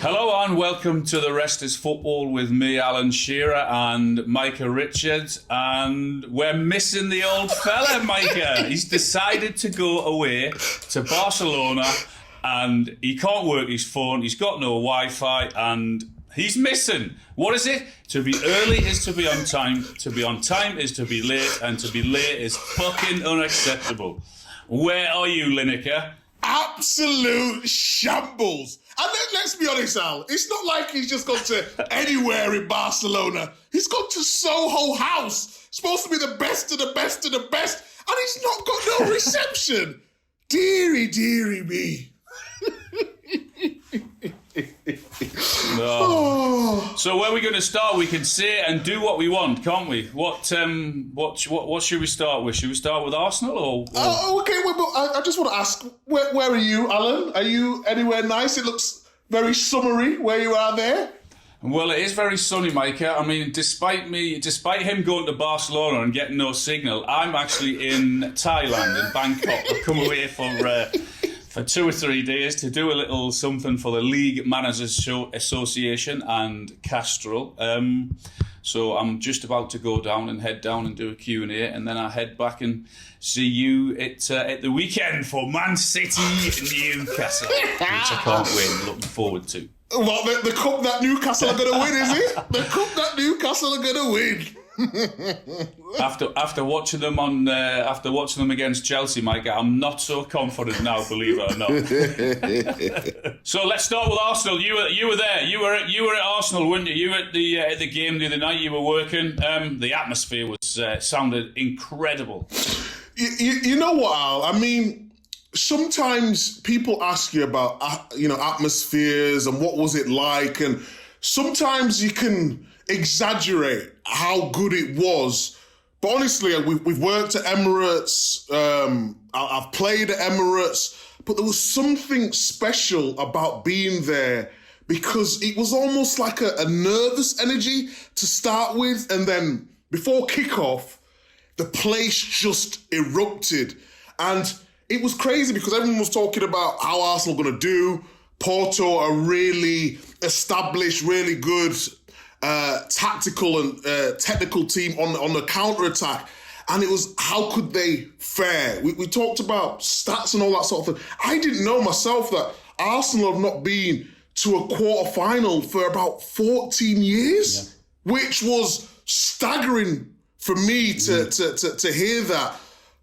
Hello and welcome to The Rest is Football with me, Alan Shearer, and Micah Richards. And we're missing the old fella, Micah. He's decided to go away to Barcelona and he can't work his phone. He's got no Wi-Fi and he's missing. What is it? To be early is to be on time. To be on time is to be late. And to be late is fucking unacceptable. Where are you, LINEKER? Absolute shambles. And let's be honest, Al, it's not like he's just gone to anywhere in Barcelona. He's gone to Soho House, supposed to be the best of the best of the best, and he's not got no reception. Deary, deary me. No. So where are we going to start? We can say and do what we want, can't we? What should we start with? Should we start with Arsenal or? Okay. Well, I just want to ask, where are you, Alan? Are you anywhere nice? It looks very summery where you are there. Well, it is very sunny, Micah. I mean, despite him going to Barcelona and getting no signal, I'm actually in Thailand, in Bangkok. I've come away for 2 or 3 days to do a little something for the League Managers Association and Castrol. So I'm just about to head down and do a Q&A, and then I head back and see you at the weekend for Man City Newcastle, which I can't wait. I'm looking forward to. What, the cup that Newcastle are going to win, is it? The cup that Newcastle are going to win. After watching them against Chelsea, Micah, I'm not so confident now, believe it or not. So let's start with Arsenal. You were there. You were at Arsenal, weren't you? You were at the game the other night. You were working. The atmosphere sounded incredible. You know what, Al? I mean, sometimes people ask you about atmospheres and what was it like, and sometimes you can exaggerate how good it was. But honestly, we've worked at Emirates. I've played at Emirates, but there was something special about being there because it was almost like a nervous energy to start with, and then before kickoff, the place just erupted. And it was crazy because everyone was talking about how Arsenal are going to do. Porto are really established, really good tactical and technical team on the counter-attack. And it was, how could they fare? We talked about stats and all that sort of thing. I didn't know myself that Arsenal have not been to a quarter-final for about 14 years, which was staggering for me to hear that.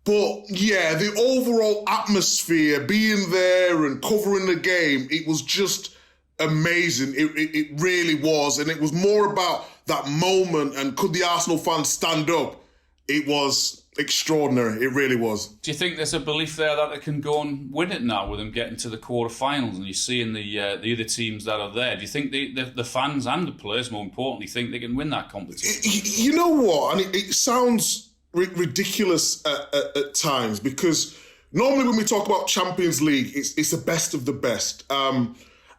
But yeah, the overall atmosphere, being there and covering the game, it was just amazing. It really was. And it was more about that moment and could the Arsenal fans stand up? It was extraordinary. It really was. Do you think there's a belief there that they can go and win it now with them getting to the quarterfinals and you're seeing the other teams that are there? Do you think the fans and the players, more importantly, think they can win that competition? You know what? And it sounds ridiculous at times because normally when we talk about Champions League, it's the best of the best.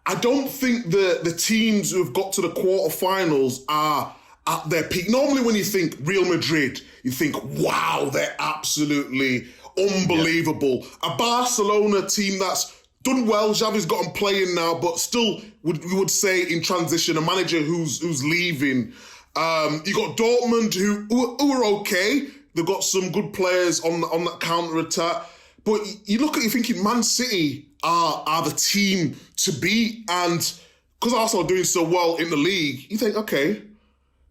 I don't think the teams who have got to the quarterfinals are at their peak. Normally when you think Real Madrid, you think, wow, they're absolutely unbelievable. Yeah. A Barcelona team that's done well, Xavi's got them playing now, but still we would say in transition, a manager who's leaving. You got Dortmund who are okay. They've got some good players on that counter-attack. But you look at, you're thinking Man City are the team to beat. And because Arsenal are doing so well in the league, you think, okay,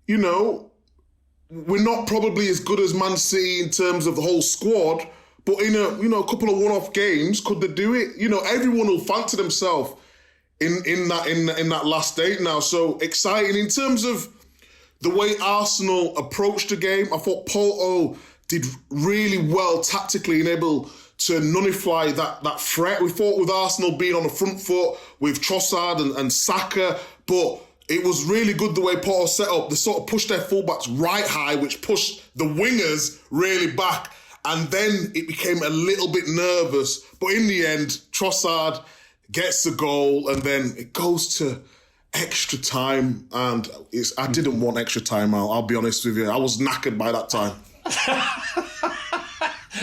we're not probably as good as Man City in terms of the whole squad, but in a couple of one-off games, could they do it? Everyone will fancy themselves in that last eight now. So exciting. In terms of the way Arsenal approached the game, I thought Porto did really well tactically and able to nullify that threat. We thought with Arsenal being on the front foot with Trossard and Saka, but it was really good the way Porto set up. They sort of pushed their fullbacks right high, which pushed the wingers really back. And then it became a little bit nervous. But in the end, Trossard gets the goal and then it goes to extra time. And I didn't want extra time, I'll be honest with you. I was knackered by that time.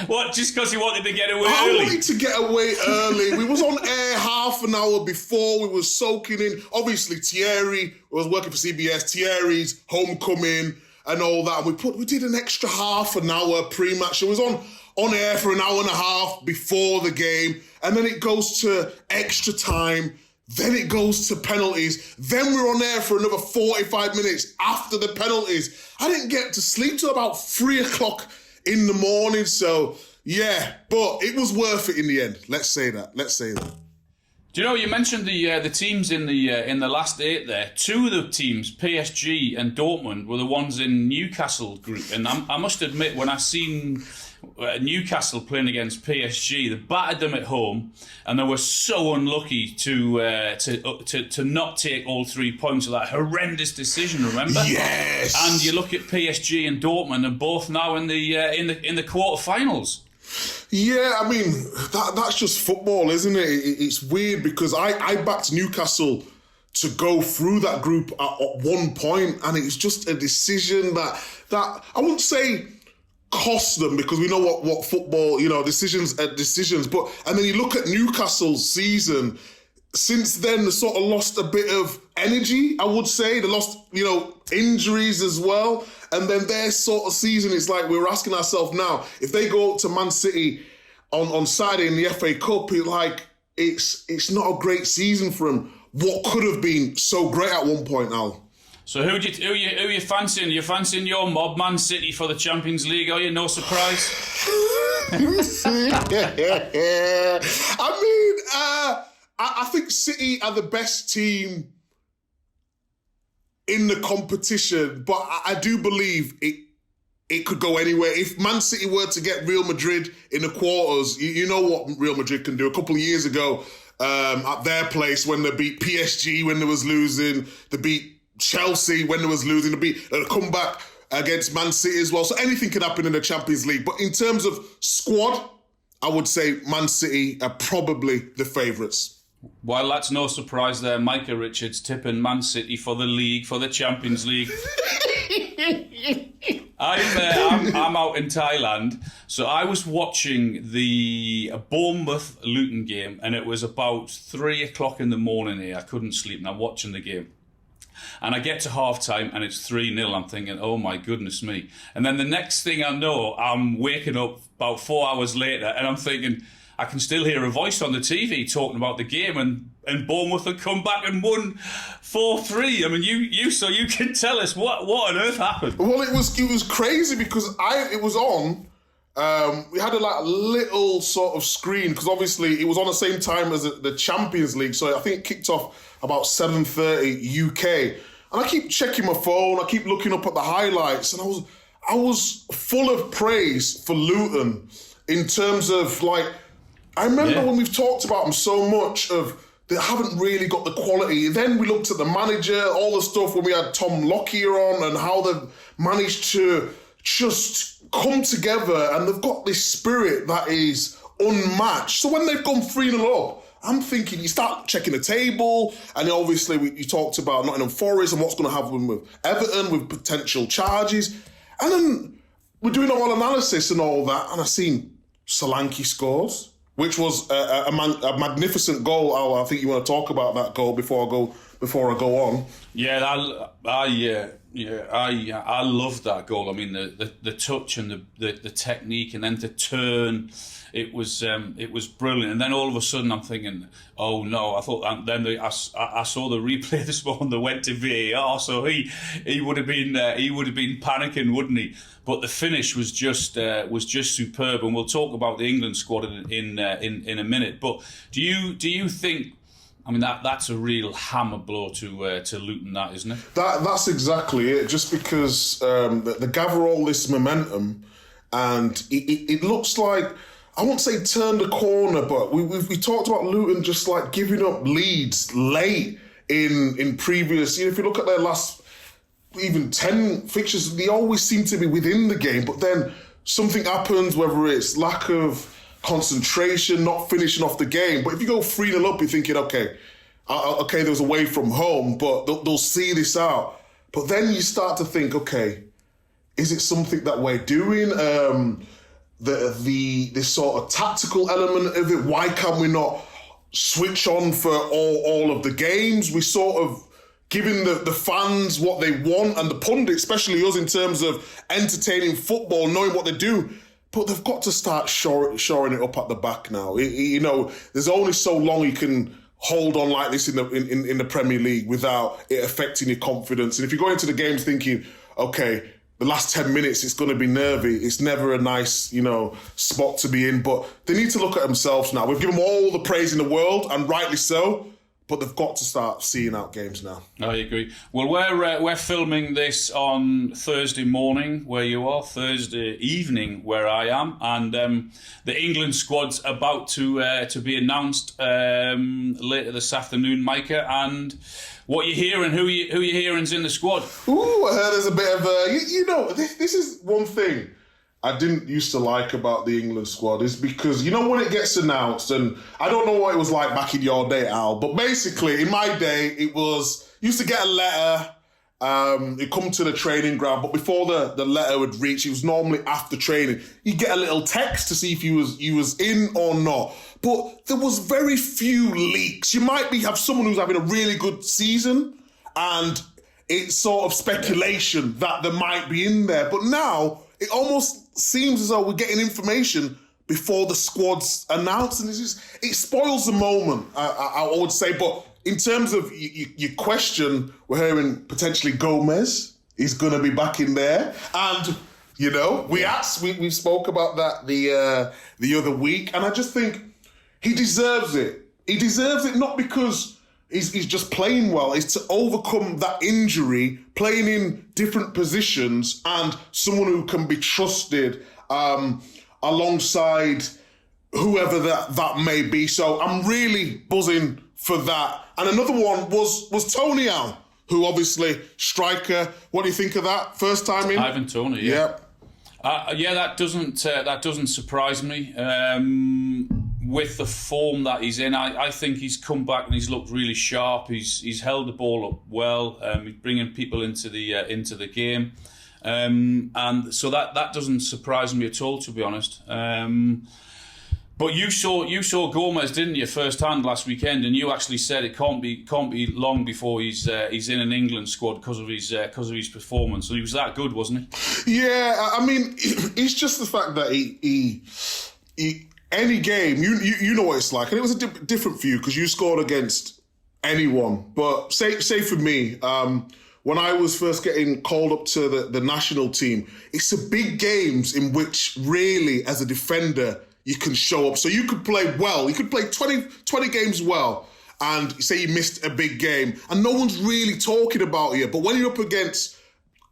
What, just because you wanted to get away I early? wanted to get away early. We was on air half an hour before. We was soaking in. Obviously, Thierry was working for CBS. Thierry's homecoming and all that. We did an extra half an hour pre-match. It was on air for an hour and a half before the game, and then it goes to extra time. Then it goes to penalties. Then we're on air for another 45 minutes after the penalties. I didn't get to sleep till about 3 o'clock in the morning. So, yeah, but it was worth it in the end. Let's say that. Do you know, you mentioned the teams in the last 8 there. 2 of the teams, PSG and Dortmund, were the ones in Newcastle group. And I must admit, when I seen Newcastle playing against PSG, they battered them at home, and they were so unlucky to not take all 3 points of that horrendous decision. Remember? Yes. And you look at PSG and Dortmund, and both now in the quarterfinals. Yeah, I mean, that's just football, isn't it? It's weird because I backed Newcastle to go through that group at one point, and it's just a decision that I wouldn't say cost them, because we know what football, decisions are decisions. But and then you look at Newcastle's season. Since then, they sort of lost a bit of energy, I would say. They lost, injuries as well. And then their sort of season, it's like we're asking ourselves now, if they go up to Man City on Saturday in the FA Cup, it's not a great season for them. What could have been so great at one point, Al. So who you fancying? You're fancying your mob, Man City, for the Champions League, are you? No surprise? I think City are the best team in the competition, but I do believe it could go anywhere. If Man City were to get Real Madrid in the quarters, you know what Real Madrid can do. A couple of years ago, at their place, when they beat PSG when they was losing, they beat Chelsea when they was losing, they come back against Man City as well. So anything can happen in the Champions League. But in terms of squad, I would say Man City are probably the favourites. Well, that's no surprise there. Micah Richards tipping Man City for the league, for the Champions League. I'm out in Thailand, so I was watching the Bournemouth Luton game, and it was about 3 o'clock in the morning here. I couldn't sleep, and I'm watching the game. And I get to half-time, and it's 3-0. I'm thinking, oh, my goodness me. And then the next thing I know, I'm waking up about 4 hours later, and I'm thinking, I can still hear a voice on the TV talking about the game, and Bournemouth had come back and won 4-3. I mean, you can tell us what on earth happened. Well, it was crazy because it was on. We had a little sort of screen because obviously it was on the same time as the Champions League, so I think it kicked off about 7:30 UK. And I keep checking my phone. I keep looking up at the highlights, and I was full of praise for Luton in terms of I remember when we've talked about them so much they haven't really got the quality. Then we looked at the manager, all the stuff when we had Tom Lockyer on, and how they've managed to just come together, and they've got this spirit that is unmatched. So when they've gone 3-0 up, I'm thinking, you start checking the table, and obviously you talked about Nottingham Forest and what's going to happen with Everton, with potential charges. And then we're doing all analysis and all that, and I seen Solanke scores, which was a magnificent goal. Al, I think you want to talk about that goal before I go on. Yeah, I love that goal. I mean, the touch and the technique, and then the turn. It was brilliant. And then all of a sudden, I'm thinking, oh no! I thought. And then I saw the replay this morning. They went to VAR, so he would have been panicking, wouldn't he? But the finish was just superb. And we'll talk about the England squad in a minute. But do you think? I mean, that's a real hammer blow to Luton, that, isn't it? That's exactly it. Just because they gather all this momentum, and it looks like, I won't say turn the corner, but we talked about Luton just giving up leads late in previous. If you look at their last even 10 fixtures, they always seem to be within the game, but then something happens, whether it's lack of concentration, not finishing off the game. But if you go 3-0 up, you're thinking, okay, there was away from home, but they'll see this out. But then you start to think, okay, is it something that we're doing? the sort of tactical element of it. Why can we not switch on for all of the games? We sort of giving the fans what they want, and the pundits, especially us, in terms of entertaining football, knowing what they do. But they've got to start shoring it up at the back now. There's only so long you can hold on like this in the Premier League without it affecting your confidence. And if you go into the games thinking, okay, the last 10 minutes it's going to be nervy, it's never a nice, spot to be in. But they need to look at themselves now. We've given them all the praise in the world, and rightly so. But they've got to start seeing out games now. I agree. Well, we're filming this on Thursday morning where you are, Thursday evening where I am, and the England squad's about to be announced later this afternoon, Micah. And what you're hearing, who you hearing's in the squad? Ooh, I heard there's a bit of this is one thing I didn't used to like about the England squad, is because, when it gets announced, and I don't know what it was like back in your day, Al, but basically in my day, it was, used to get a letter, it'd come to the training ground, but before the letter would reach, it was normally after training, you'd get a little text to see if you was in or not. But there was very few leaks. You might have someone who's having a really good season, and it's sort of speculation that they might be in there. But now, it almost seems as though we're getting information before the squad's announced, and it spoils the moment, I would say. But in terms of your question, we're hearing potentially Gomez is going to be back in there, and we spoke about that the other week, and I just think he deserves it. He deserves it not because he's just playing well. It's to overcome that injury, playing in different positions, and someone who can be trusted alongside whoever that may be. So I'm really buzzing for that. And another one was Tony Al, who obviously striker. What do you think of that? First time in? Ivan Toney, yeah. That doesn't surprise me. With the form that he's in, I think he's come back and he's looked really sharp. He's held the ball up well. He's bringing people into the game, and so that doesn't surprise me at all, to be honest. But you saw Gomez, didn't you, firsthand last weekend, and you actually said it can't be long before he's in an England squad because of his performance. So he was that good, wasn't he? Yeah, I mean, it's just the fact that he any game, you know what it's like, and it was a different for you because you scored against anyone. But say for me, when I was first getting called up to the national team, it's the big games in which really, as a defender, you can show up. So you could play well. You could play 20 games well, and say you missed a big game, and no one's really talking about you. But when you're up against,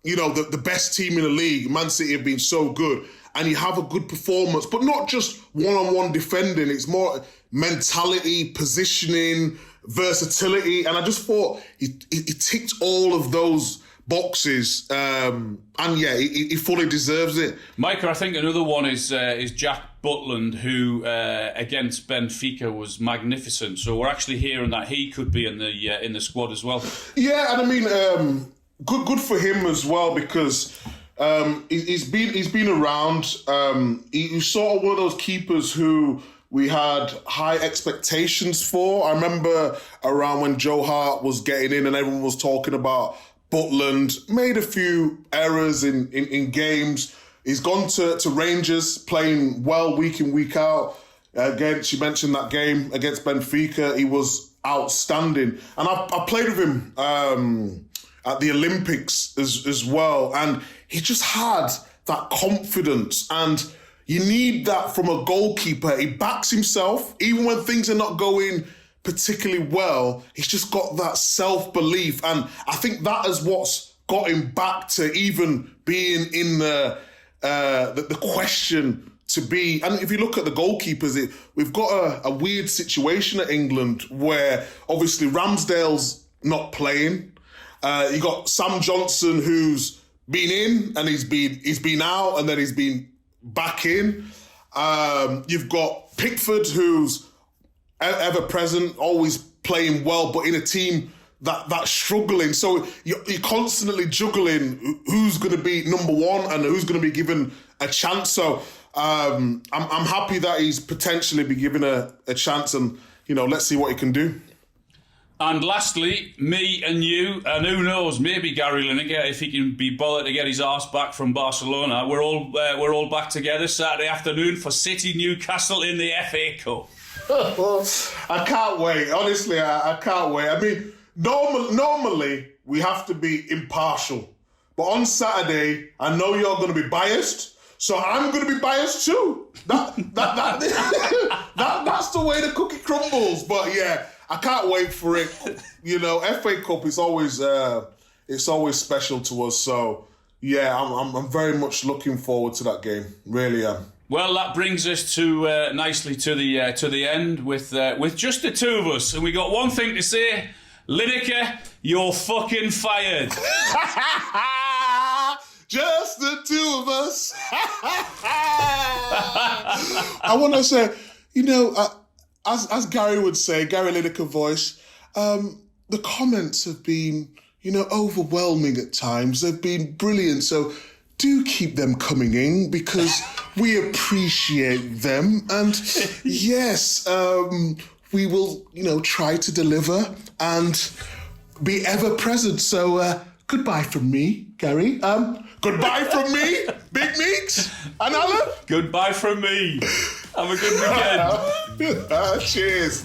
the best team in the league, Man City have been so good, and you have a good performance, but not just one-on-one defending. It's more mentality, positioning, versatility. And I just thought he ticked all of those boxes. And yeah, he fully deserves it. Micah, I think another one is Jack Butland, who against Benfica was magnificent. So we're actually hearing that he could be in the squad as well. Yeah, and I mean, good for him as well, because he's been around. He's sort of one of those keepers who we had high expectations for. I remember around when Joe Hart was getting in and everyone was talking about Butland, made a few errors in games. He's gone to Rangers, playing well week in, week out. Again, she mentioned that game against Benfica. He was outstanding. And I played with him at the Olympics as well. And he just had that confidence. And you need that from a goalkeeper. He backs himself, even when things are not going particularly well. He's just got that self-belief. And I think that is what's got him back to even being in the question to be. And if you look at the goalkeepers, we've got a weird situation at England where obviously Ramsdale's not playing. You got Sam Johnson, who's been in and he's been out and then he's been back in. You've got Pickford, who's ever present, always playing well, but in a team that's struggling. So you're constantly juggling who's going to be number one and who's going to be given a chance. So I'm happy that he's potentially be given a chance, and let's see what he can do. And lastly, me and you, and who knows, maybe Gary Lineker, if he can be bothered to get his arse back from Barcelona. We're all back together Saturday afternoon for City Newcastle in the FA Cup. I can't wait. Honestly, I can't wait. I mean, normally we have to be impartial, but on Saturday, I know you're going to be biased, so I'm going to be biased too. That's the way the cookie crumbles. But yeah, I can't wait for it. FA Cup is always it's always special to us. So yeah, I'm very much looking forward to that game. Really am. Well, that brings us to nicely to the end with just the two of us, and we got one thing to say: Lineker, you're fucking fired. Just the two of us. I want to say, as Gary would say, Gary Lineker voice, the comments have been, overwhelming at times. They've been brilliant. So do keep them coming in because we appreciate them. And yes, we will, try to deliver and be ever present. So goodbye from me, Gary. Goodbye from me, Big Meeks and Alan. Goodbye from me. Have a good weekend. Cheers.